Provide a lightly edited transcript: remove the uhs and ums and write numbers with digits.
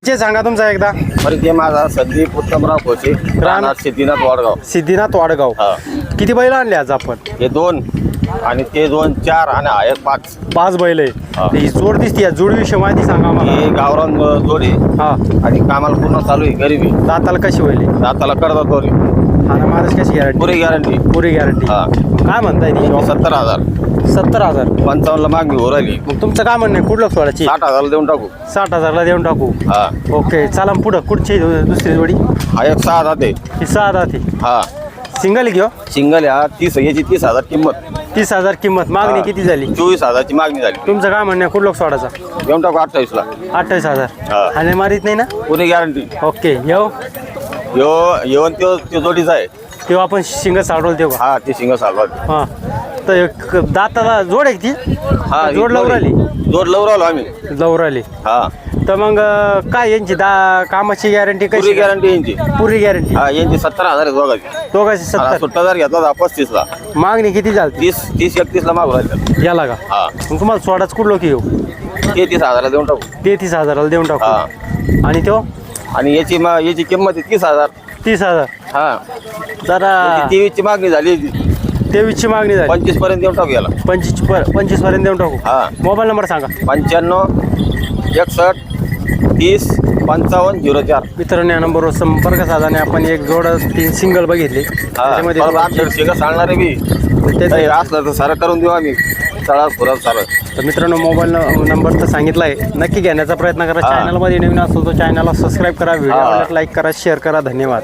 जे सांगा तुमचा एकदा. परिचय माझा संदीप उत्तमराव खोसे, राहणार सिद्धीनाथ वाडगाव. सिद्धीनाथ वाडगाव. हा. किती बैल आणले आज आपण? हे 2 आणि ते 2 4 आणि हा एक 5. 5 बैल हा. आहे. ही जोड दिसते, जोडीविषयी माहिती सांगा आम्हाला. हे गावरान जोडी हा. आणि कामाला पूर्ण चालू आहे गरीबी. दाताला कशी होईल? दाताला करता तोरी हाना महाराज कशी गॅरंटी? पुरी गॅरंटी. पुरी गॅरंटी. हा. काय म्हणताय ती? 70,000. 70,000. 55 ला मागणी हो राहिली. मग तुमचं काय म्हणणं आहे? कुठलं सोडायची? 60,000 देऊन टाकू. 60,000ला देऊन टाकू. हा. ओके, चला पुढं. कुठची दुसरी जोडी? हा एक 6 जाते. ही 6 दाती. हा. सिंगल घेऊ. सिंगल या 30 याची 30,000 किंमत. 30,000 किंमत. मागणी हा. किती झाली? 24,000 ची मागणी झाली. तुमचं काय म्हणणं आहे? कुठलं सोडायचा? देऊन टाकू 28 ला. 28,000. हा. आणि मारीत नाही ना? पुरी गॅरंटी. ओके, येऊ. येऊन तो जोडीचा आहे. तेव्हा आपण शिंग साडवल तेव्हा. हा ते सिंगल चालवा. हा. तर एक दाताला जोड आहे ती? हा जोड लवकर आली. जोड लवकर आलो आम्ही. लवकर आली. हा. तर मग काय यांची कामाची गॅरंटी पुरी कशी? गॅरंटी यांची. पुरी गॅरंटी. हा यांची 70,000 आहे दोघांची. दोघांची 70. 70,000 घेतला 35 ला. मागणी किती झाली? 30 31 ला मागू राहिलं. याला का? हा. मग तुम्हाला सोडाच कुठलो की येऊ? 30,000 देऊन टाकू. 33,000ला देऊन हा. टाकू. आणि तो आणि याची किंमत आहे 30,000. 30,000. हा. जरा 23 ची मागणी झाली. 23ची मागणी झाली. 25 पर्यंत देऊन टाकू याला. 25 पर्यंत देऊन टाकू. हा. मोबाईल नंबर सांगा. 95 61 30 55 04. मित्रांनो, या नंबरवर संपर्क साधाने आपण एक जोड 3 सिंगल बघितले. त्याच्यामध्ये आमच्याकडे शिका सांगणार आहे मी. काही असलं तर सारं करून देऊ आम्ही. तळा खुरात सारं. तर मित्रांनो, मोबाईल नंबर तर सांगितला आहे. नक्की घेण्याचा प्रयत्न करा. हा. चॅनलमध्ये नवीन असतो तो चॅनलला सबस्क्राईब करा, व्हिडिओ लाईक करा, शेअर करा. धन्यवाद.